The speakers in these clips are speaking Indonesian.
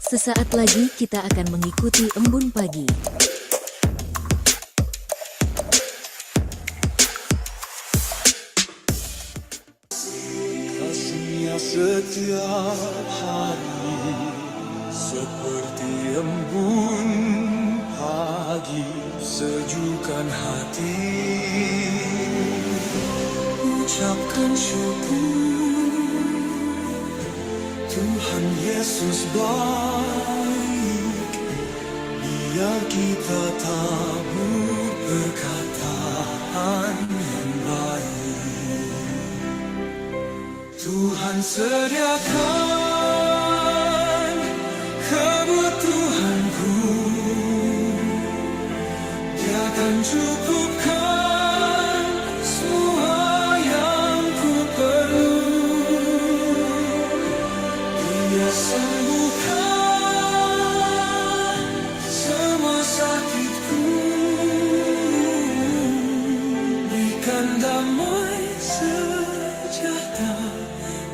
Sesaat lagi kita akan mengikuti Embun Pagi. Kasihnya setiap hari seperti embun pagi, sejukkan hati. Ucapkan syukur, Tuhan Yesus baik, biar kita tabur perkataan yang baik. Tuhan sediakan kebutuhanku, Dia akan cukupkan semua yang ku perlu. Dia sembuhkan semua sakitku, berikan damai sejahtera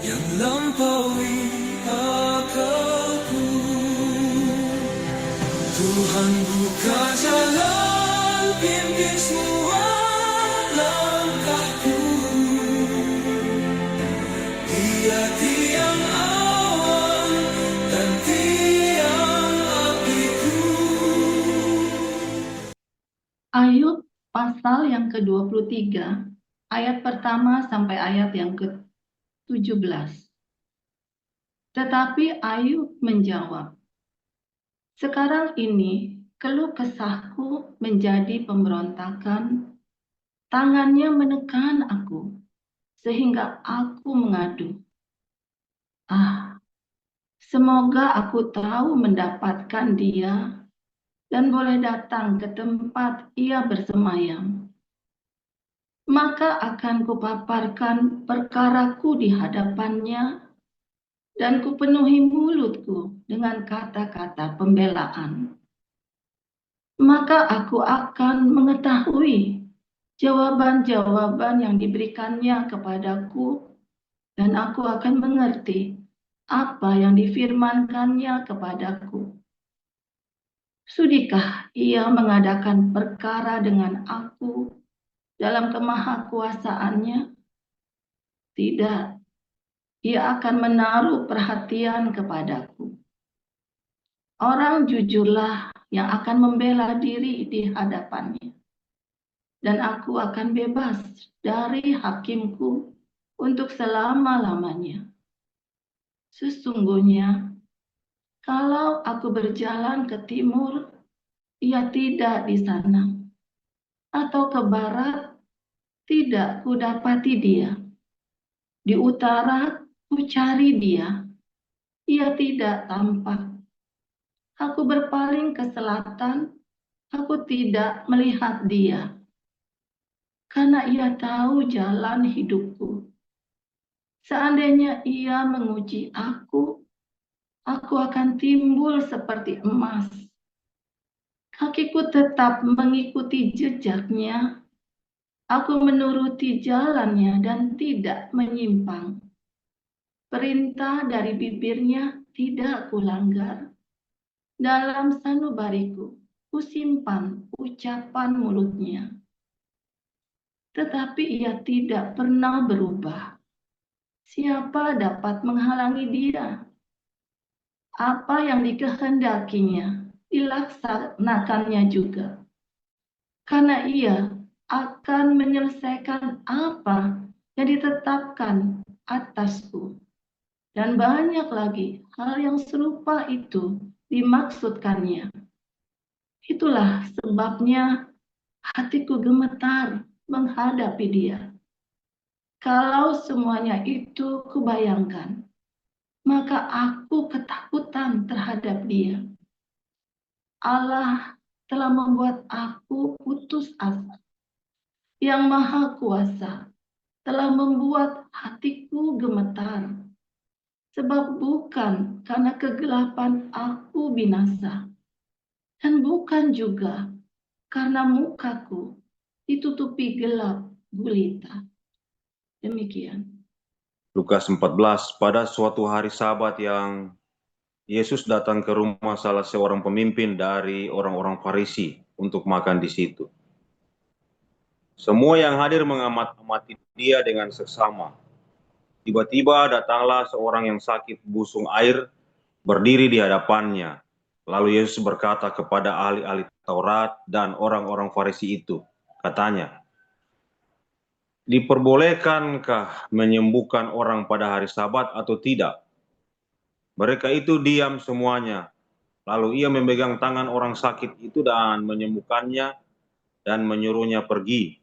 yang lampaui akalku. Tuhan buka jalan, pimpin semua langkahku. Dia tiang awan dan tiang apiku. Ayub pasal yang ke-23, ayat pertama sampai ayat yang ke-17. Tetapi Ayub menjawab, "Sekarang ini keluh kesahku menjadi pemberontakan, tangannya menekan aku, sehingga aku mengadu. Ah, semoga aku tahu mendapatkan dia dan boleh datang ke tempat ia bersemayam. Maka akan kupaparkan perkaraku di hadapannya, dan kupenuhi mulutku dengan kata-kata pembelaan. Maka aku akan mengetahui jawaban-jawaban yang diberikannya kepadaku, dan aku akan mengerti apa yang difirmankannya kepadaku. Sudikah ia mengadakan perkara dengan aku dalam kemahakuasaannya? Tidak, ia akan menaruh perhatian kepadaku. Orang jujurlah yang akan membela diri di hadapannya, dan aku akan bebas dari hakimku untuk selama-lamanya. Sesungguhnya, kalau aku berjalan ke timur, ia tidak di sana, atau ke barat, tidak kudapati dia. Di utara ku cari dia, ia tidak tampak. Aku berpaling ke selatan, aku tidak melihat dia. Karena ia tahu jalan hidupku. Seandainya ia menguji aku akan timbul seperti emas. Kakiku tetap mengikuti jejaknya. Aku menuruti jalannya dan tidak menyimpang. Perintah dari bibirnya tidak kulanggar. Dalam sanubariku kusimpan ucapan mulutnya. Tetapi ia tidak pernah berubah. Siapa dapat menghalangi dia? Apa yang dikehendakinya dilaksanakannya juga. Karena ia akan menyelesaikan apa yang ditetapkan atasku. Dan banyak lagi hal yang serupa itu dimaksudkannya. Itulah sebabnya hatiku gemetar menghadapi dia. Kalau semuanya itu kubayangkan, maka aku ketakutan terhadap dia. Allah telah membuat aku putus asa. Yang Maha Kuasa telah membuat hatiku gemetar. Sebab bukan karena kegelapan aku binasa, dan bukan juga karena mukaku ditutupi gelap gulita. Demikian. Lukas 14, pada suatu hari Sabat yang Yesus datang ke rumah salah seorang pemimpin dari orang-orang Farisi untuk makan di situ. Semua yang hadir mengamati dia dengan seksama. Tiba-tiba datanglah seorang yang sakit busung air berdiri di hadapannya. Lalu Yesus berkata kepada ahli-ahli Taurat dan orang-orang Farisi itu, katanya, "Diperbolehkankah menyembuhkan orang pada hari Sabat atau tidak?" Mereka itu diam semuanya. Lalu ia memegang tangan orang sakit itu dan menyembuhkannya dan menyuruhnya pergi.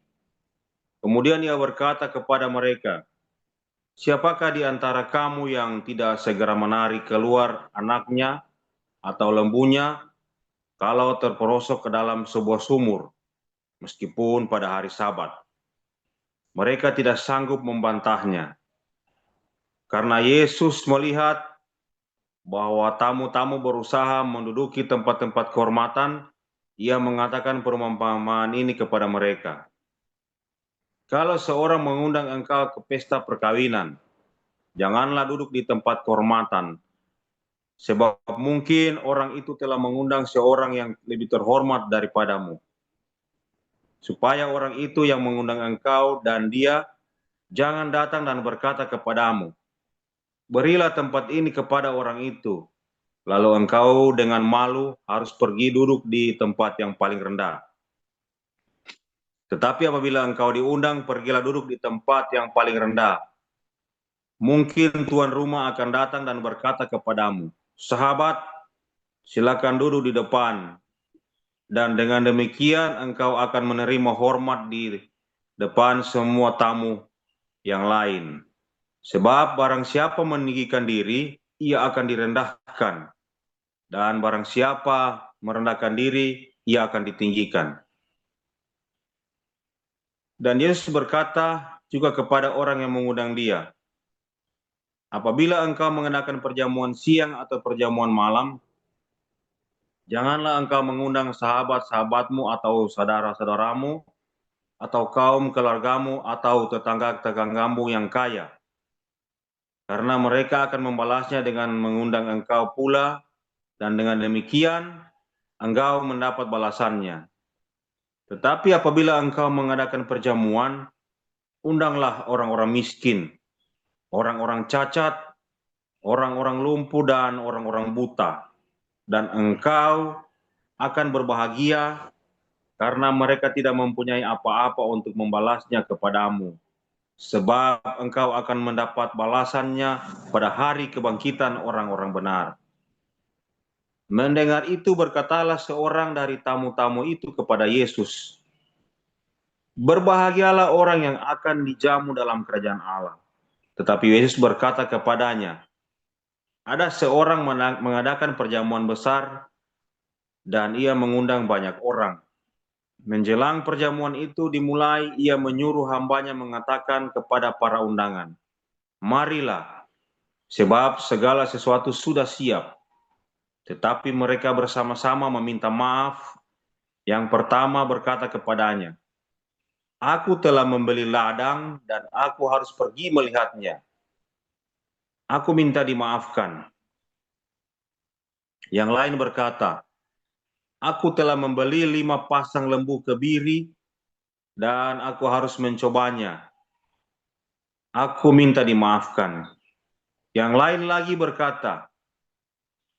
Kemudian ia berkata kepada mereka, "Siapakah di antara kamu yang tidak segera menarik keluar anaknya atau lembunya kalau terperosok ke dalam sebuah sumur, meskipun pada hari Sabat?" Mereka tidak sanggup membantahnya. Karena Yesus melihat bahwa tamu-tamu berusaha menduduki tempat-tempat kehormatan, ia mengatakan perumpamaan ini kepada mereka. Kalau seorang mengundang engkau ke pesta perkawinan, janganlah duduk di tempat kehormatan, sebab mungkin orang itu telah mengundang seorang yang lebih terhormat daripadamu. Supaya orang itu yang mengundang engkau dan dia jangan datang dan berkata kepadamu, "Berilah tempat ini kepada orang itu." Lalu engkau dengan malu harus pergi duduk di tempat yang paling rendah. Tetapi apabila engkau diundang, pergilah duduk di tempat yang paling rendah. Mungkin tuan rumah akan datang dan berkata kepadamu, "Sahabat, silakan duduk di depan." Dan dengan demikian engkau akan menerima hormat di depan semua tamu yang lain. Sebab barang siapa meninggikan diri, ia akan direndahkan. Dan barang siapa merendahkan diri, ia akan ditinggikan. Dan Yesus berkata juga kepada orang yang mengundang dia, "Apabila engkau mengadakan perjamuan siang atau perjamuan malam, janganlah engkau mengundang sahabat-sahabatmu atau saudara-saudaramu, atau kaum keluargamu, atau tetangga-tetanggamu yang kaya. Karena mereka akan membalasnya dengan mengundang engkau pula, dan dengan demikian engkau mendapat balasannya. Tetapi apabila engkau mengadakan perjamuan, undanglah orang-orang miskin, orang-orang cacat, orang-orang lumpuh, dan orang-orang buta. Dan engkau akan berbahagia karena mereka tidak mempunyai apa-apa untuk membalasnya kepadamu. Sebab engkau akan mendapat balasannya pada hari kebangkitan orang-orang benar." Mendengar itu berkatalah seorang dari tamu-tamu itu kepada Yesus, "Berbahagialah orang yang akan dijamu dalam kerajaan Allah." Tetapi Yesus berkata kepadanya, "Ada seorang mengadakan perjamuan besar dan ia mengundang banyak orang. Menjelang perjamuan itu dimulai, ia menyuruh hambanya mengatakan kepada para undangan, 'Marilah, sebab segala sesuatu sudah siap.' Tetapi mereka bersama-sama meminta maaf. Yang pertama berkata kepadanya, 'Aku telah membeli ladang dan aku harus pergi melihatnya. Aku minta dimaafkan.' Yang lain berkata, 'Aku telah membeli 5 pasang lembu kebiri dan aku harus mencobanya. Aku minta dimaafkan.' Yang lain lagi berkata,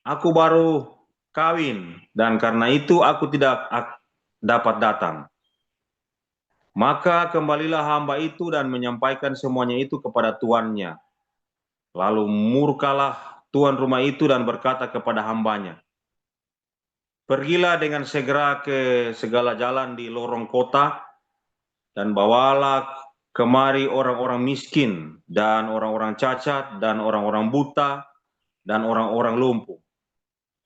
'Aku baru kawin dan karena itu aku tidak dapat datang.' Maka kembalilah hamba itu dan menyampaikan semuanya itu kepada tuannya. Lalu murkalah tuan rumah itu dan berkata kepada hambanya, 'Pergilah dengan segera ke segala jalan di lorong kota dan bawalah kemari orang-orang miskin dan orang-orang cacat dan orang-orang buta dan orang-orang lumpuh.'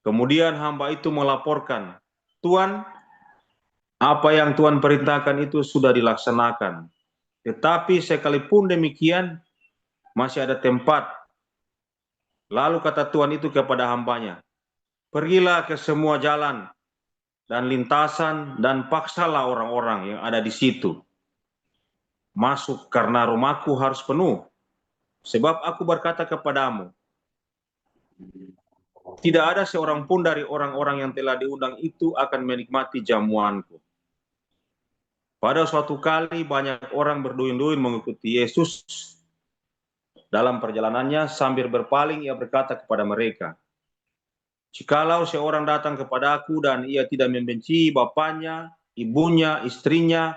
Kemudian hamba itu melaporkan, 'Tuan, apa yang Tuhan perintahkan itu sudah dilaksanakan. Tetapi sekalipun demikian, masih ada tempat.' Lalu kata Tuhan itu kepada hambanya, 'Pergilah ke semua jalan dan lintasan dan paksalah orang-orang yang ada di situ masuk karena rumahku harus penuh. Sebab aku berkata kepadamu, Tidak ada seorang pun dari orang-orang yang telah diundang itu akan menikmati jamuanku. Pada suatu kali banyak orang berduyun-duyun mengikuti Yesus. Dalam perjalanannya sambil berpaling ia berkata kepada mereka, "Jikalau seorang datang kepadaku dan ia tidak membenci bapaknya, ibunya, istrinya,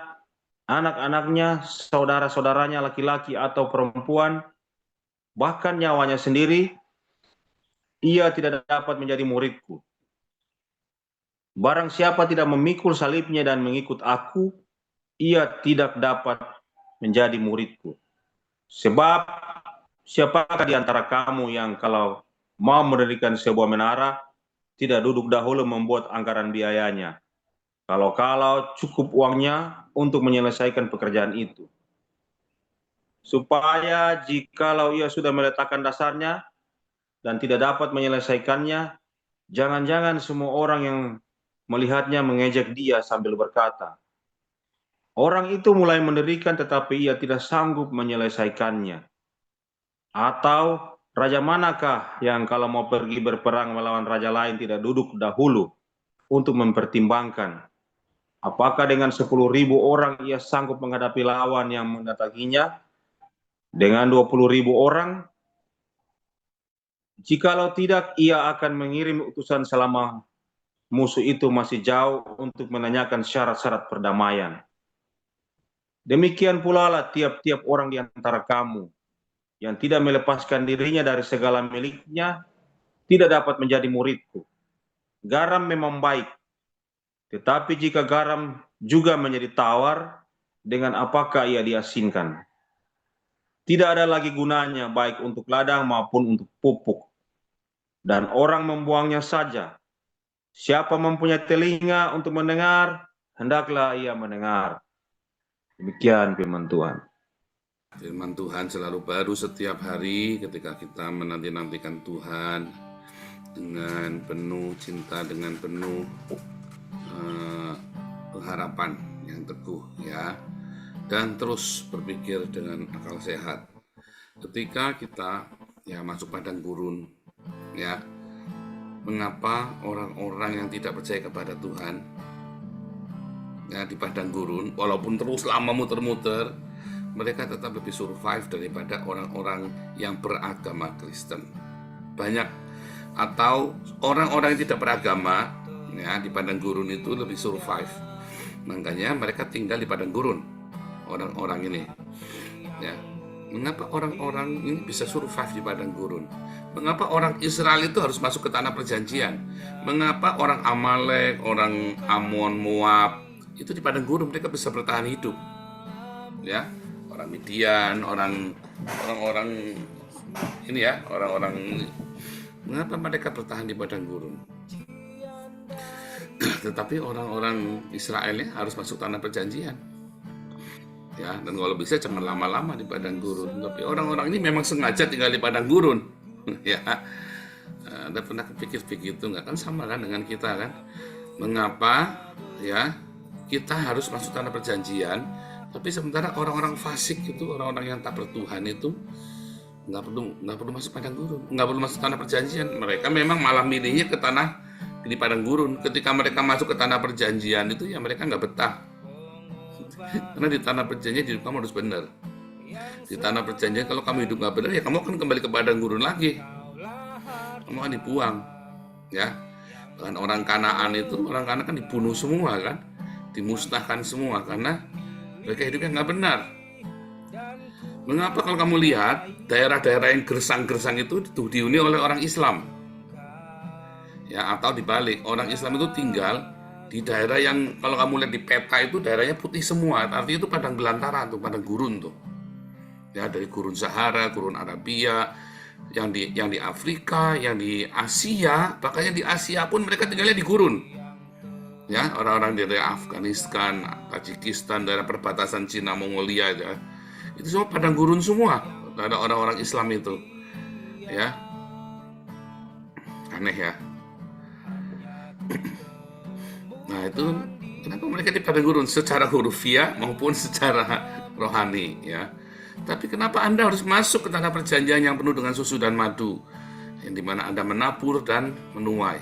anak-anaknya, saudara-saudaranya laki-laki atau perempuan, bahkan nyawanya sendiri, ia tidak dapat menjadi muridku. Barang siapa tidak memikul salibnya dan mengikut aku, ia tidak dapat menjadi muridku. Sebab siapakah di antara kamu yang kalau mau mendirikan sebuah menara, tidak duduk dahulu membuat anggaran biayanya, kalau cukup uangnya untuk menyelesaikan pekerjaan itu. Supaya jikalau ia sudah meletakkan dasarnya dan tidak dapat menyelesaikannya, jangan-jangan semua orang yang melihatnya mengejek dia sambil berkata, orang itu mulai mendirikan tetapi ia tidak sanggup menyelesaikannya. Atau raja manakah yang kalau mau pergi berperang melawan raja lain tidak duduk dahulu untuk mempertimbangkan apakah dengan 10.000 orang ia sanggup menghadapi lawan yang mendatanginya dengan 20.000 orang? Jikalau tidak, ia akan mengirim utusan selama musuh itu masih jauh untuk menanyakan syarat-syarat perdamaian. Demikian pula lah tiap-tiap orang di antara kamu yang tidak melepaskan dirinya dari segala miliknya tidak dapat menjadi muridku. Garam memang baik, tetapi jika garam juga menjadi tawar, dengan apakah ia diasinkan? Tidak ada lagi gunanya baik untuk ladang maupun untuk pupuk, dan orang membuangnya saja. Siapa mempunyai telinga untuk mendengar, hendaklah ia mendengar." Demikian firman Tuhan. Firman Tuhan selalu baru setiap hari ketika kita menanti-nantikan Tuhan dengan penuh cinta, dengan penuh pengharapan yang teguh, ya, dan terus berpikir dengan akal sehat. Ketika kita masuk padang gurun, ya, mengapa orang-orang yang tidak percaya kepada Tuhan di padang gurun, walaupun terus lama muter-muter, mereka tetap lebih survive daripada orang-orang yang beragama Kristen. Banyak, atau orang-orang yang tidak beragama di padang gurun itu lebih survive. Makanya mereka tinggal di padang gurun, orang-orang ini. Ya. Mengapa orang-orang ini bisa survive di padang gurun? Mengapa orang Israel itu harus masuk ke tanah perjanjian? Mengapa orang Amalek, orang Amon, Moab itu di padang gurun mereka bisa bertahan hidup? Ya, orang Midian, orang-orang ini ya, orang-orang, mengapa mereka bertahan di padang gurun? Tetapi orang-orang Israel harus masuk tanah perjanjian. Ya, dan kalau bisa jangan lama-lama di padang gurun. Tapi orang-orang ini memang sengaja tinggal di padang gurun. Ya, Anda pernah kepikir begitu nggak? Kan sama kan dengan kita kan? Mengapa ya kita harus masuk tanah perjanjian? Tapi sementara orang-orang fasik itu, orang-orang yang tak bertuhan itu nggak perlu masuk padang gurun, nggak perlu masuk tanah perjanjian. Mereka memang malah milihnya ke tanah di padang gurun. Ketika mereka masuk ke tanah perjanjian itu ya mereka nggak betah. Karena di tanah perjanjian hidup kamu harus benar. Di tanah perjanjian kalau kamu hidup nggak benar ya kamu akan kembali ke padang gurun lagi. Kamu akan dibuang, ya. Dan orang Kanaan kan dibunuh semua kan, dimusnahkan semua karena mereka hidupnya nggak benar. Mengapa kalau kamu lihat daerah-daerah yang gersang-gersang itu dihuni oleh orang Islam? Ya, atau dibalik, orang Islam itu tinggal di daerah yang kalau kamu lihat di peta itu daerahnya putih semua, artinya itu padang belantara tuh, padang gurun tuh. Ya, dari gurun Sahara, gurun Arabia, yang di Afrika, yang di Asia, bahkan di Asia pun mereka tinggalnya di gurun. Ya, orang-orang dari Afghanistan, Tajikistan, daerah perbatasan Cina, Mongolia, ya. Itu semua padang gurun semua. Ada orang-orang Islam itu. Ya. Aneh ya. Nah, itu kenapa mereka di padang gurun secara hurufiah maupun secara rohani, ya. Tapi kenapa Anda harus masuk ke tanah perjanjian yang penuh dengan susu dan madu? yang dimana Anda menabur dan menuai.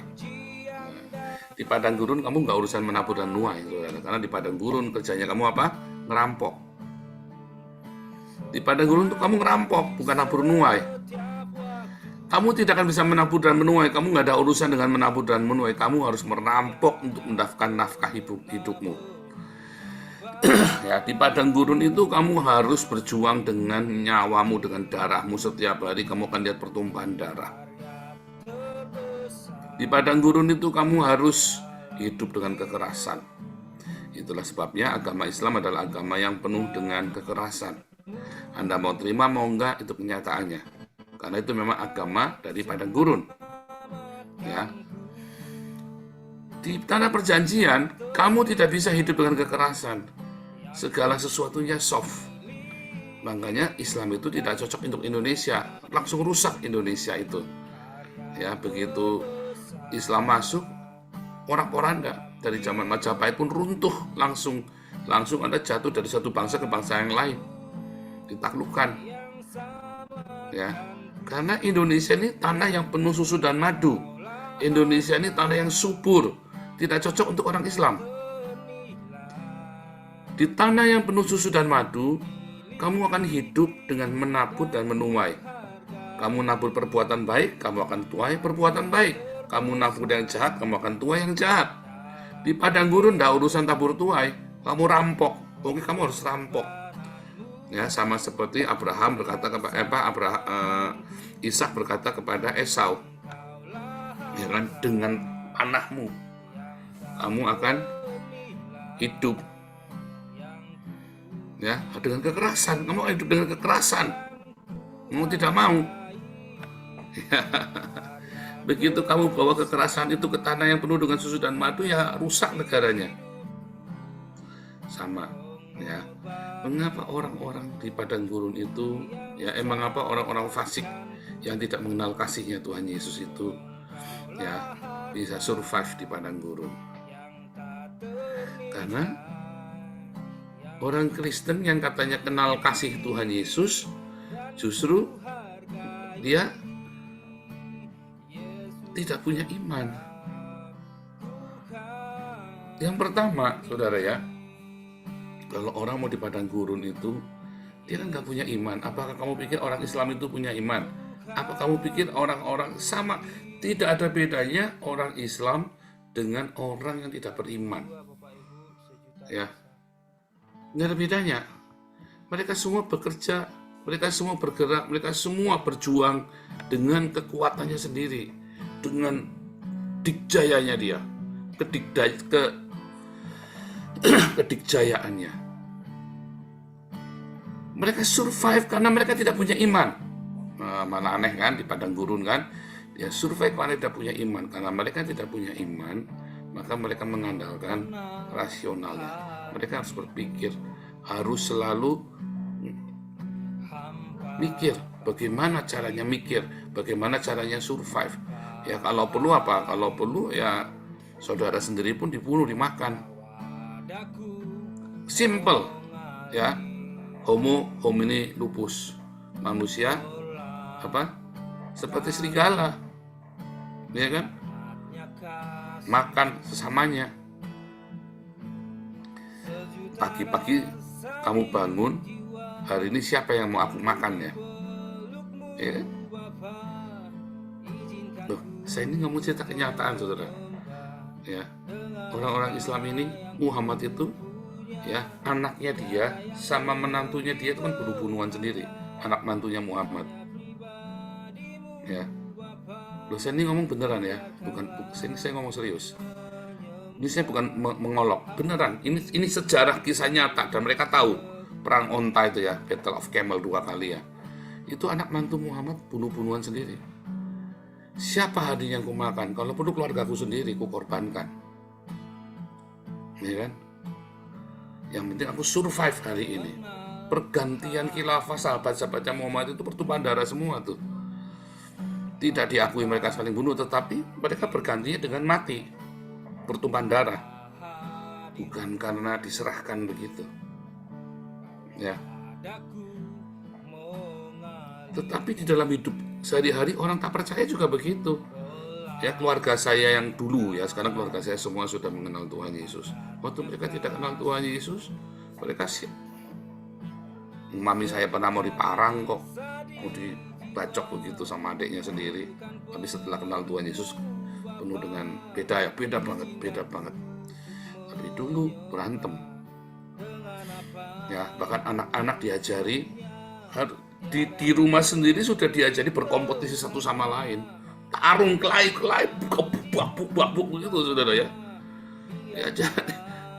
Di padang gurun kamu nggak urusan menabur dan menuai, saudara. Karena di padang gurun kerjanya kamu apa? Ngerampok. Di padang gurun tuh kamu ngerampok, bukan nabur nuai. Kamu tidak akan bisa menabur dan menuai. Kamu nggak ada urusan dengan menabur dan menuai. Kamu harus merampok untuk mendapatkan nafkah hidupmu. Ya, di padang gurun itu kamu harus berjuang dengan nyawamu, dengan darahmu. Setiap hari kamu akan lihat pertumpahan darah. Di padang gurun itu kamu harus hidup dengan kekerasan. Itulah sebabnya agama Islam adalah agama yang penuh dengan kekerasan. Anda mau terima mau enggak, itu kenyataannya. Karena itu memang agama dari padang gurun. Ya. Di tanah perjanjian, kamu tidak bisa hidup dengan kekerasan. Segala sesuatunya soft. Makanya Islam itu tidak cocok untuk Indonesia. Langsung rusak Indonesia itu. Ya, begitu Islam masuk, porak-poranda dari zaman Majapahit pun runtuh langsung Anda jatuh dari satu bangsa ke bangsa yang lain, ditaklukkan. Ya, karena Indonesia ini tanah yang penuh susu dan madu. Indonesia ini tanah yang subur, tidak cocok untuk orang Islam. Di tanah yang penuh susu dan madu, kamu akan hidup dengan menabur dan menuai. Kamu nabur perbuatan baik, kamu akan tuai perbuatan baik. Kamu nabur yang jahat, kamu akan tuai yang jahat. Di padang gurun tidak urusan tabur tuai, kamu rampok. Pokoknya kamu harus rampok. Ya, sama seperti Abraham berkata kepada Ishak berkata kepada Esau, ya kan, dengan panahmu kamu akan hidup. Ya, dengan kekerasan, kamu akan hidup dengan kekerasan. Kamu tidak mau. Begitu kamu bawa kekerasan itu ke tanah yang penuh dengan susu dan madu, ya rusak negaranya. Sama, ya. Mengapa orang-orang di padang gurun itu, ya emang apa orang-orang fasik yang tidak mengenal kasihnya Tuhan Yesus itu, ya bisa survive di padang gurun? Karena orang Kristen yang katanya kenal kasih Tuhan Yesus, justru dia tidak punya iman. Yang pertama, saudara ya, kalau orang mau di padang gurun itu, dia kan gak punya iman. Apakah kamu pikir orang Islam itu punya iman? Apa kamu pikir orang-orang sama? Tidak ada bedanya orang Islam dengan orang yang tidak beriman. Ya, tidak ada bedanya. Mereka semua bekerja, mereka semua bergerak, mereka semua berjuang dengan kekuatannya sendiri, dengan dikjayanya dia, kedikjayaannya. Mereka survive karena mereka tidak punya iman. Mana aneh kan, di padang gurun kan, dia survive karena tidak punya iman. Karena mereka tidak punya iman, maka mereka mengandalkan rasionalnya. Mereka harus berpikir, harus selalu mikir, bagaimana caranya mikir, bagaimana caranya survive. Ya kalau perlu apa? Kalau perlu ya saudara sendiri pun dibunuh, dimakan. Simple, ya. Homo homini lupus, manusia apa? Seperti serigala, ya kan? Makan sesamanya. Pagi-pagi kamu bangun, hari ini siapa yang mau aku makan ya? Ya kan? Loh, saya ini ngomong cerita kenyataan, saudara. Ya, orang-orang Islam ini, Muhammad itu, ya anaknya dia sama menantunya dia itu kan bunuh-bunuhan sendiri, anak menantunya Muhammad. Ya, loh saya ini ngomong beneran ya, bukan saya ngomong serius. Ini saya bukan mengolok, beneran. Ini sejarah kisah nyata dan mereka tahu perang onta itu ya, Battle of Camel 2 kali ya. Itu anak mantu Muhammad bunuh-bunuhan sendiri. Siapa hari yang kumakan? Kalau perlu keluargaku sendiri kukorbankan. Ya kan? Yang penting aku survive hari ini. Pergantian khilafah sahabat-sahabatnya Muhammad itu pertumpahan darah semua tuh. Tidak diakui mereka saling bunuh, tetapi mereka bergantinya dengan mati, pertumpahan darah, bukan karena diserahkan begitu. Ya. Tetapi di dalam hidup sehari-hari orang tak percaya juga begitu. Ya, keluarga saya yang dulu ya, sekarang keluarga saya semua sudah mengenal Tuhan Yesus. Waktu mereka tidak kenal Tuhan Yesus, mereka mami saya pernah mau diparang kok, mau dibacok begitu sama adiknya sendiri. Tapi setelah kenal Tuhan Yesus, penuh dengan beda banget. Tapi dulu berantem. Ya, bahkan anak-anak diajari di rumah sendiri sudah diajari berkompetisi satu sama lain. Tarung kelahi bubak begitu, saudara ya. Diajari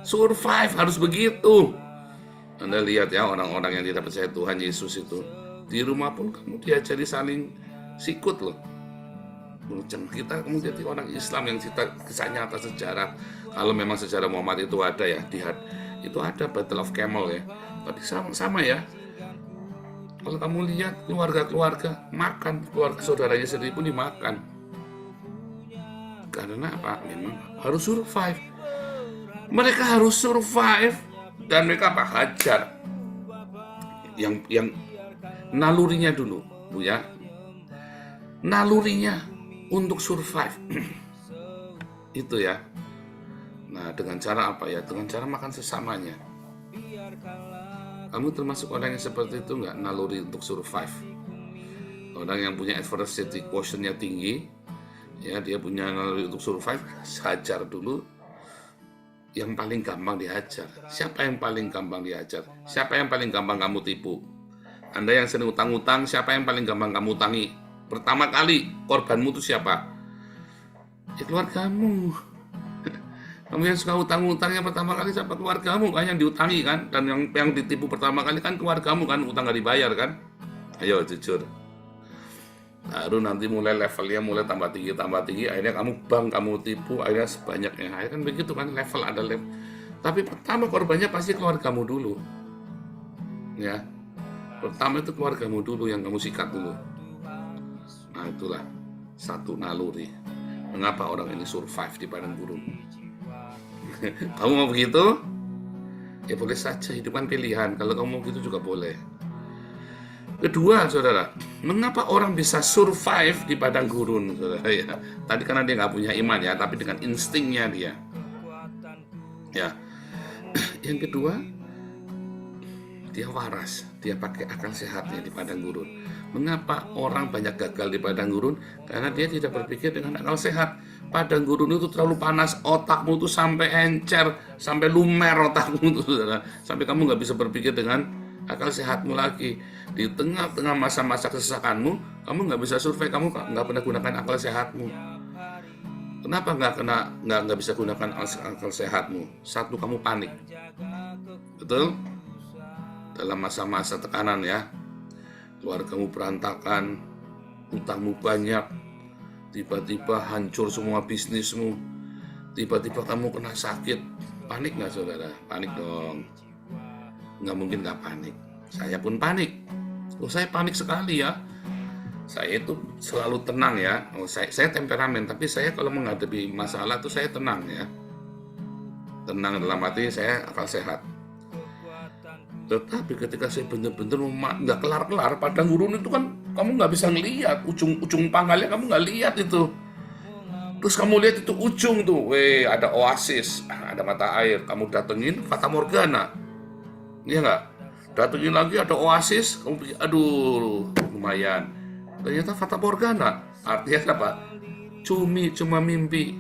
survive harus begitu. Anda lihat ya, orang-orang yang tidak percaya Tuhan Yesus itu di rumah pun kamu diajari saling sikut loh. Kita kemudian jadi orang Islam yang kisah nyata sejarah. Kalau memang sejarah Muhammad itu ada ya, itu ada Battle of Camel ya. Tapi sama ya. Kalau kamu lihat keluarga makan, keluarga saudaranya sendiri pun dimakan. Karena apa? Memang harus survive. Mereka harus survive dan mereka hajar. Yang nalurinya dulu, Bu ya. Nalurinya untuk survive. Itu ya. Nah, dengan cara apa ya? Dengan cara makan sesamanya. Kamu termasuk orang yang seperti itu nggak? Naluri untuk survive. Orang yang punya adversity quotient-nya tinggi, ya dia punya naluri untuk survive, hajar dulu. Yang paling gampang dihajar. Siapa yang paling gampang dihajar? Siapa yang paling gampang kamu tipu? Anda yang sering utang-utang, siapa yang paling gampang kamu utangi? Pertama kali korbanmu itu siapa? Ya keluargamu. Kamu yang suka utang-utangnya pertama kali siapa? Keluargamu kan yang diutangi kan. Dan yang ditipu pertama kali kan keluargamu kan, utang gak dibayar kan. Ayo jujur. Baru nanti mulai levelnya mulai tambah tinggi. Akhirnya kamu tipu, akhirnya sebanyaknya. Akhirnya kan begitu kan, level ada level. Tapi pertama korbannya pasti keluargamu dulu. Ya. Pertama itu keluargamu dulu yang kamu sikat dulu. Nah itulah satu naluri. Mengapa orang ini survive di padang gurun? Kamu mau begitu? Ya boleh saja, hidup kan pilihan. Kalau kamu mau begitu juga boleh. Kedua, saudara, mengapa orang bisa survive di padang gurun, saudara ya? Tadi karena dia nggak punya iman ya, tapi dengan instingnya dia. Ya. Yang kedua, dia waras, dia pakai akal sehatnya di padang gurun. Mengapa orang banyak gagal di padang gurun? Karena dia tidak berpikir dengan akal sehat. Padang gurun itu terlalu panas, otakmu itu sampai encer, sampai lumer otakmu itu, saudara. Sampai kamu nggak bisa berpikir dengan akal sehatmu lagi. Di tengah-tengah masa-masa kesesakanmu, kamu nggak bisa survei, kamu nggak pernah gunakan akal sehatmu. Kenapa nggak bisa gunakan akal sehatmu? Satu, kamu panik, betul? Dalam masa-masa tekanan ya, keluargamu berantakan, utangmu banyak, tiba-tiba hancur semua bisnismu, tiba-tiba kamu kena sakit, panik nggak saudara? Panik dong. Nggak mungkin nggak panik. Saya pun panik. Saya panik sekali ya. Saya itu selalu tenang ya. Saya temperamen, tapi saya kalau menghadapi masalah itu saya tenang ya. Tenang dalam arti saya akal sehat. Tetapi ketika saya benar-benar nggak kelar-kelar, padang gurun itu kan kamu nggak bisa ngelihat ujung pangkalnya, kamu nggak lihat itu. Terus kamu lihat itu ujung tuh, ada oasis, ada mata air, kamu datengin fata morgana, iya nggak? Datengin lagi ada oasis, kamu pikir, aduh lumayan. Ternyata fata morgana, artinya apa? Cuma mimpi.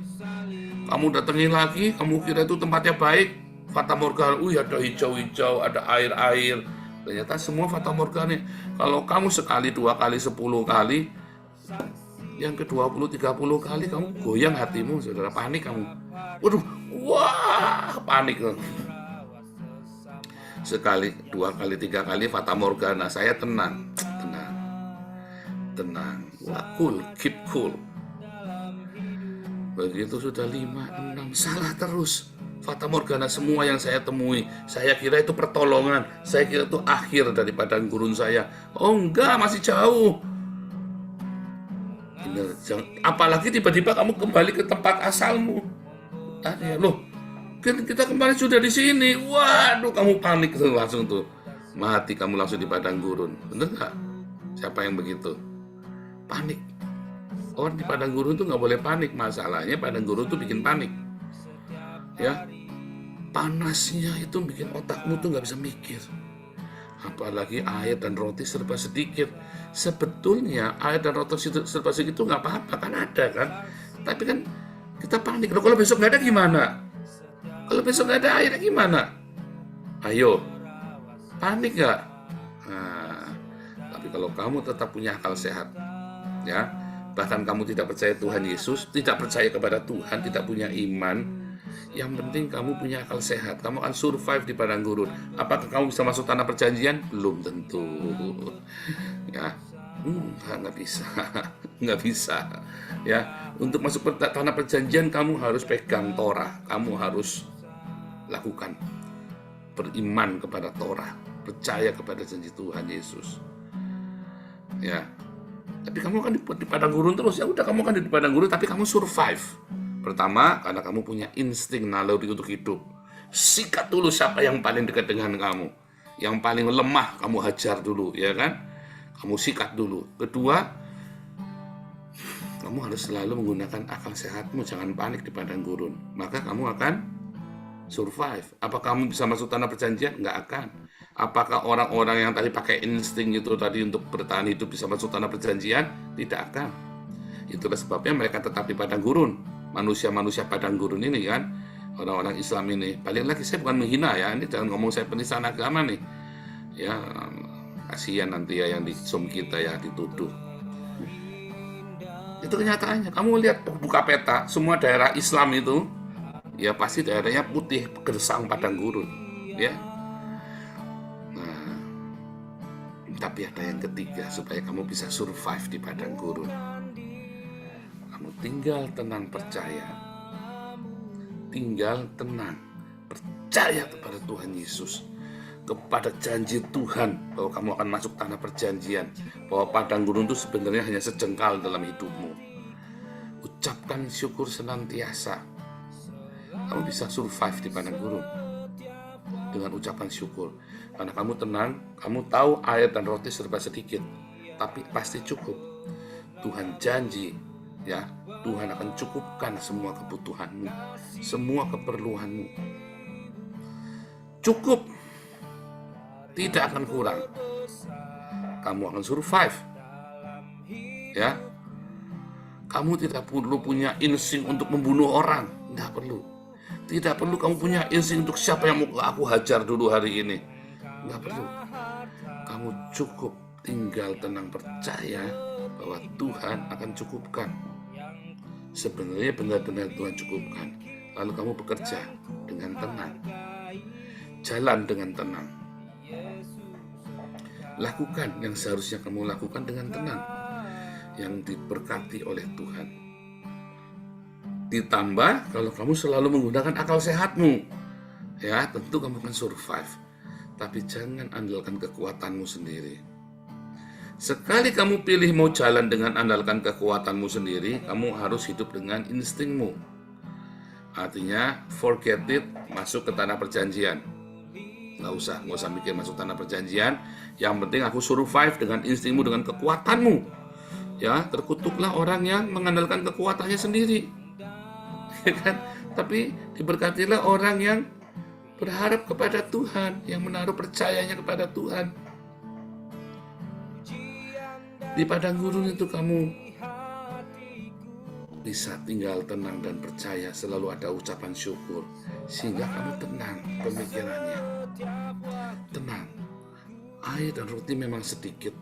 Kamu datengin lagi, kamu kira itu tempatnya baik. Fata morgana, ada hijau-hijau, ada air-air. Ternyata semua fata morgana. Kalau kamu sekali, 2 kali, 10 kali, yang ke-20, 30 kali kamu goyang hatimu, saudara, panik kamu. Waduh, panik. Sekali, 2 kali, 3 kali fata morgana, saya tenang. Cool, keep cool. Begitu sudah 5, 6, salah terus. Fata morgana semua yang saya temui, saya kira itu pertolongan, saya kira itu akhir dari padang gurun saya. Oh enggak, masih jauh. Apalagi tiba-tiba kamu kembali ke tempat asalmu. Loh, kita kembali sudah di sini. Waduh, kamu panik tuh langsung tuh. Mati kamu langsung di padang gurun. Bener nggak? Siapa yang begitu? panik. Orang di padang gurun tuh nggak boleh panik. Masalahnya padang gurun tuh bikin panik. Ya, panasnya itu bikin otakmu tuh nggak bisa mikir. Apalagi air dan roti serba sedikit. Sebetulnya air dan roti serba sedikit itu nggak apa-apa, kan ada kan. Tapi kan kita panik. Loh, kalau besok nggak ada gimana? Kalau besok nggak ada airnya gimana? Ayo, panik nggak? Nah, tapi kalau kamu tetap punya akal sehat, ya, bahkan kamu tidak percaya Tuhan Yesus, tidak percaya kepada Tuhan, tidak punya iman, yang penting kamu punya akal sehat, kamu akan survive di padang gurun. Apakah kamu bisa masuk tanah perjanjian? Belum tentu. Ya, nggak bisa, nggak bisa. Ya, untuk masuk tanah perjanjian kamu harus pegang Torah, kamu harus lakukan beriman kepada Torah, percaya kepada janji Tuhan Yesus. Ya, tapi kamu akan di padang gurun terus. Ya udah, kamu akan di padang gurun, tapi kamu survive. Pertama, karena kamu punya insting naluri untuk hidup. Sikat dulu siapa yang paling dekat dengan kamu. Yang paling lemah kamu hajar dulu, ya kan? Kamu sikat dulu. Kedua, kamu harus selalu menggunakan akal sehatmu, jangan panik di padang gurun. Maka kamu akan survive. Apakah kamu bisa masuk tanah perjanjian? Nggak akan. Apakah orang-orang yang tadi pakai insting itu tadi untuk bertahan hidup bisa masuk tanah perjanjian? Tidak akan. Itulah sebabnya mereka tetap di padang gurun. Manusia-manusia padang gurun ini kan, orang-orang Islam ini. Paling lagi saya bukan menghina ya, ini jangan ngomong saya penistaan agama nih. Ya, kasihan nanti ya yang di Zoom kita ya dituduh. Itu kenyataannya. Kamu lihat buka peta, semua daerah Islam itu ya pasti daerahnya putih, gersang padang gurun, ya. Nah, tapi ada yang ketiga supaya kamu bisa survive di padang gurun. Kamu tinggal tenang percaya. Tinggal tenang percaya kepada Tuhan Yesus, kepada janji Tuhan bahwa kamu akan masuk tanah perjanjian, bahwa padang gurun itu sebenarnya hanya sejengkal dalam hidupmu. Ucapkan syukur senantiasa. Kamu bisa survive di padang gurun dengan ucapan syukur. Karena kamu tenang, kamu tahu air dan roti serba sedikit, tapi pasti cukup. Tuhan janji, ya, Tuhan akan cukupkan semua kebutuhanmu, semua keperluanmu. Cukup, tidak akan kurang. Kamu akan survive, ya. Kamu tidak perlu punya insting untuk membunuh orang, tidak perlu. Tidak perlu kamu punya insting untuk siapa yang mau aku hajar dulu hari ini, tidak perlu. Kamu cukup tinggal tenang percaya bahwa Tuhan akan cukupkan. Sebenarnya benar-benar Tuhan cukupkan. Lalu kamu bekerja dengan tenang, jalan dengan tenang, lakukan yang seharusnya kamu lakukan dengan tenang, yang diberkati oleh Tuhan. Ditambah kalau kamu selalu menggunakan akal sehatmu, ya tentu kamu akan survive. Tapi jangan andalkan kekuatanmu sendiri. Sekali kamu pilih mau jalan dengan andalkan kekuatanmu sendiri, kamu harus hidup dengan instingmu. Artinya, forget it, masuk ke tanah perjanjian. Nggak usah mikir masuk tanah perjanjian. Yang penting aku survive dengan instingmu, dengan kekuatanmu. Ya, terkutuklah orang yang mengandalkan kekuatannya sendiri. Ya kan? Tapi diberkatilah orang yang berharap kepada Tuhan, yang menaruh percayanya kepada Tuhan. Di padang gurun itu kamu bisa tinggal tenang dan percaya, selalu ada ucapan syukur, sehingga kamu tenang pemikirannya. Tenang. Air dan roti memang sedikit,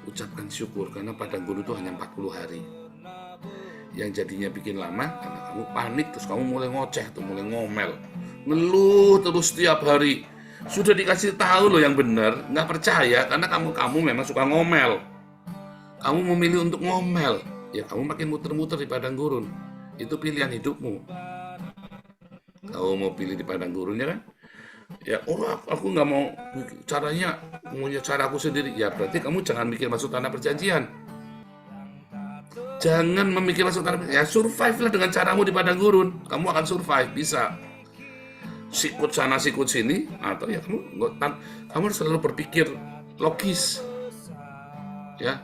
ucapkan syukur, karena padang gurun itu hanya 40 hari. Yang jadinya bikin lama karena kamu panik, terus kamu mulai ngoceh tuh, mulai ngomel, ngeluh terus setiap hari. Sudah dikasih tahu loh yang benar, nggak percaya karena kamu memang suka ngomel. Kamu memilih untuk ngomel, ya kamu makin muter-muter di padang gurun. Itu pilihan hidupmu. Kamu mau pilih di padang gurun, ya kan? Ya, aku nggak mau caranya, punya cara aku sendiri. Ya berarti kamu jangan mikir masuk tanah perjanjian. Jangan memikir masuk tanah perjanjian. Ya survive lah dengan caramu di padang gurun. Kamu akan survive, bisa. Sikut sana, sikut sini, atau ya kamu harus selalu berpikir logis. Ya.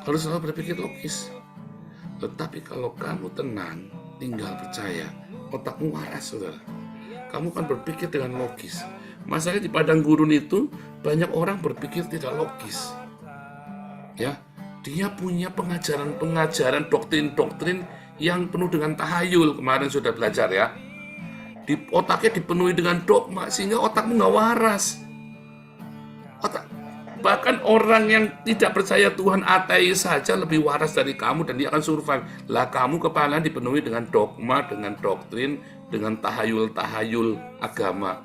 harus selalu berpikir logis. Tetapi kalau kamu tenang, tinggal percaya, otakmu waras, saudara. Kamu kan berpikir dengan logis. Masalahnya di padang gurun itu banyak orang berpikir tidak logis. Ya, dia punya pengajaran, doktrin-doktrin yang penuh dengan tahayul. Kemarin sudah belajar ya. Di otaknya dipenuhi dengan dogma sehingga otakmu nggak waras. Bahkan orang yang tidak percaya Tuhan, ateis saja lebih waras dari kamu dan dia akan survive. Lah kamu kepala dipenuhi dengan dogma, dengan doktrin, dengan tahayul-tahayul agama.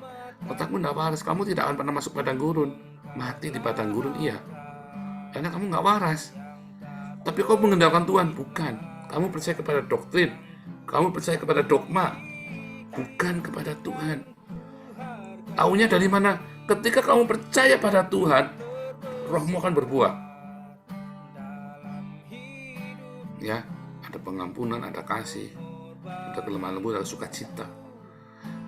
Otakmu tidak waras, kamu tidak akan pernah masuk padang gurun. Mati di padang gurun, iya. Karena kamu nggak waras. Tapi kau mengandalkan Tuhan, bukan. Kamu percaya kepada doktrin, kamu percaya kepada dogma, bukan kepada Tuhan. Taunya dari mana? Ketika kamu percaya pada Tuhan, rohmu akan berbuah. Ya, ada pengampunan, ada kasih, ada kelemah lembut, ada sukacita.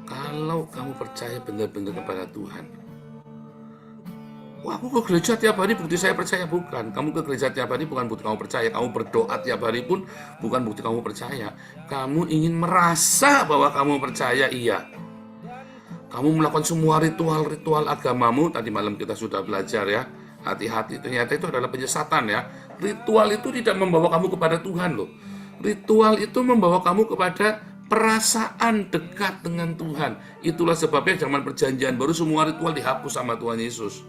Kalau kamu percaya benar-benar kepada Tuhan, wah, aku ke gereja tiap hari bukti saya percaya, bukan. Kamu ke gereja tiap hari bukan bukti kamu percaya. Kamu berdoa tiap hari pun bukan bukti kamu percaya. Kamu ingin merasa bahwa kamu percaya, iya. Kamu melakukan semua ritual-ritual agamamu. Tadi malam kita sudah belajar ya. Hati-hati, ternyata itu adalah penyesatan ya. Ritual itu tidak membawa kamu kepada Tuhan loh. Ritual itu membawa kamu kepada perasaan dekat dengan Tuhan. Itulah sebabnya zaman perjanjian baru semua ritual dihapus sama Tuhan Yesus.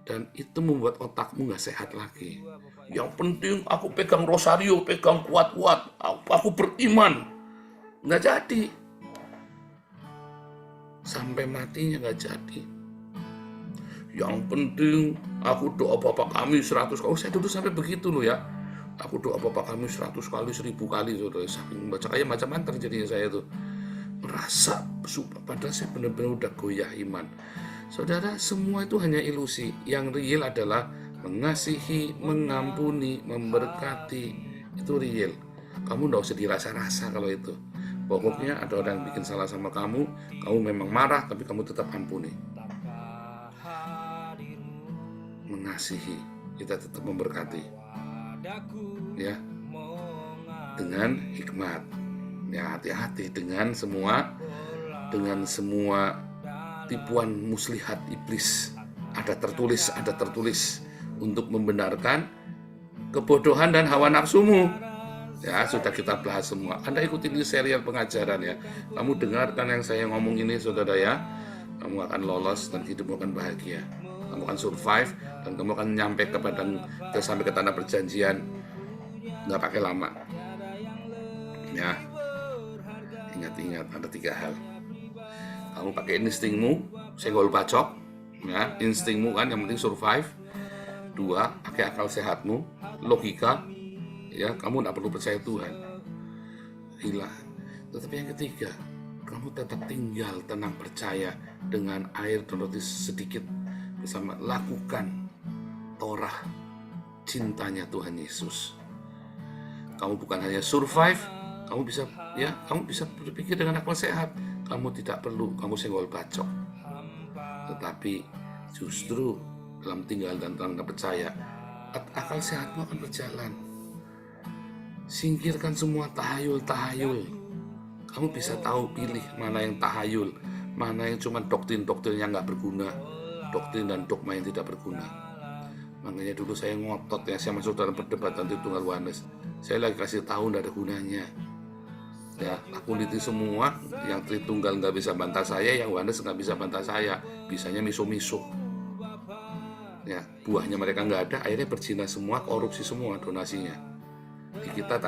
Dan itu membuat otakmu gak sehat lagi. Yang penting aku pegang rosario, pegang kuat-kuat, aku beriman. Gak jadi. Sampai matinya gak jadi. Yang penting aku doa Bapa Kami 100 kali. Saya dulu sampai begitu loh ya. Aku doa Bapa Kami 100 kali, 1000 kali. Saking baca kayak macam mantra jadinya saya tuh. Merasa, padahal saya benar-benar udah goyah iman. Saudara, semua itu hanya ilusi. Yang real adalah mengasihi, mengampuni, memberkati. Itu real. Kamu gak usah dirasa-rasa kalau itu. Pokoknya ada orang yang bikin salah sama kamu memang marah, tapi kamu tetap ampuni. Mengasihi, kita tetap memberkati. Ya, dengan hikmat. Ya, hati-hati dengan semua tipuan muslihat iblis. Ada tertulis untuk membenarkan kebodohan dan hawa nafsumu. Ya, sudah kita bahas semua. Anda ikuti ini serial pengajaran ya. Kamu dengarkan yang saya ngomong ini, saudara ya. Kamu akan lolos dan hidupmu akan bahagia. Kamu akan survive dan kamu akan nyampe sampai ke tanah perjanjian. Nggak pakai lama. Ya, ingat ada 3 hal. Kamu pakai instingmu, senggol bacok, ya, instingmu kan yang penting survive. 2, pakai akal sehatmu, logika, ya, kamu tidak perlu percaya Tuhan. Gila. Tetapi yang ketiga, kamu tetap tinggal tenang percaya dengan air dan roti sedikit bersama, lakukan Torah cintanya Tuhan Yesus. Kamu bukan hanya survive, kamu bisa berpikir dengan akal sehat. Kamu tidak perlu kamu senggol bacok. Tetapi justru dalam tinggal dan tenang percaya, akal sehatmu akan berjalan. Singkirkan semua tahayul. Kamu bisa tahu pilih mana yang tahayul, mana yang cuma doktrin-doktrin yang nggak berguna, doktrin dan dogma yang tidak berguna. Makanya dulu saya ngotot ya, saya masuk dalam perdebatan Tritunggal Yohanes. Saya lagi kasih tahu nggak ada gunanya. Ya, aku liti semua, yang Tritunggal nggak bisa bantah saya, yang Yohanes nggak bisa bantah saya, bisanya miso-miso. Ya, buahnya mereka nggak ada, akhirnya berzina semua, korupsi semua donasinya. Kita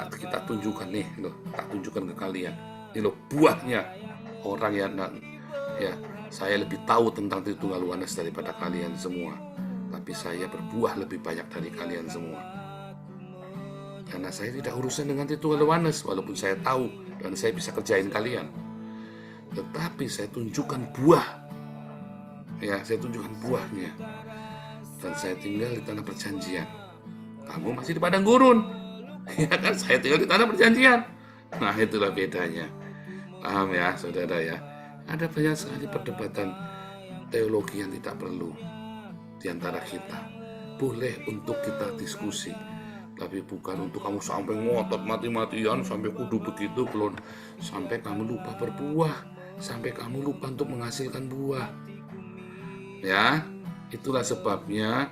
tunjukkan nih, loh, tak tunjukkan ke kalian. Ini loh buahnya orang yang ya, saya lebih tahu tentang Tritunggal Yohanes daripada kalian semua. Tapi saya berbuah lebih banyak dari kalian semua. Karena saya tidak urusan dengan Tritunggal Yohanes, walaupun saya tahu dan saya bisa kerjain kalian. Tetapi saya tunjukkan buah. Ya, saya tunjukkan buahnya. Dan saya tinggal di tanah perjanjian. Kamu masih di padang gurun. Ya kan, saya tinggal di tanah perjanjian. Nah, itulah bedanya. Paham ya, saudara ya? Ada banyak sekali perdebatan teologi yang tidak perlu di antara kita. boleh untuk kita diskusi, tapi bukan untuk kamu sampai ngotot mati-matian, sampai kudu begitu, belum sampai kamu lupa berbuah, sampai kamu lupa untuk menghasilkan buah. Ya, itulah sebabnya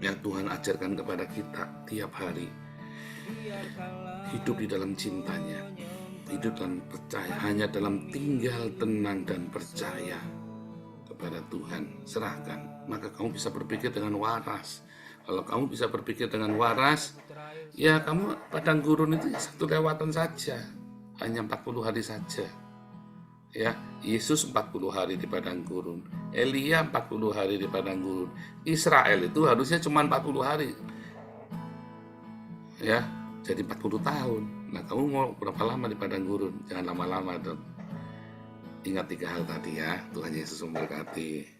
yang Tuhan ajarkan kepada kita tiap hari. Hidup di dalam cintanya, hidup dalam percaya, hanya dalam tinggal tenang dan percaya kepada Tuhan. Serahkan, maka kamu bisa berpikir dengan waras. Kalau kamu bisa berpikir dengan waras, ya kamu padang gurun itu satu lewatan saja, hanya 40 hari saja. Ya, Yesus 40 hari di padang gurun, Elia 40 hari di padang gurun, Israel itu harusnya cuma 40 hari. Ya, jadi 40 tahun. Nah, kamu mau berapa lama di padang gurun? Jangan lama-lama dong. Ingat 3 hal tadi ya. Tuhan Yesus memberkati.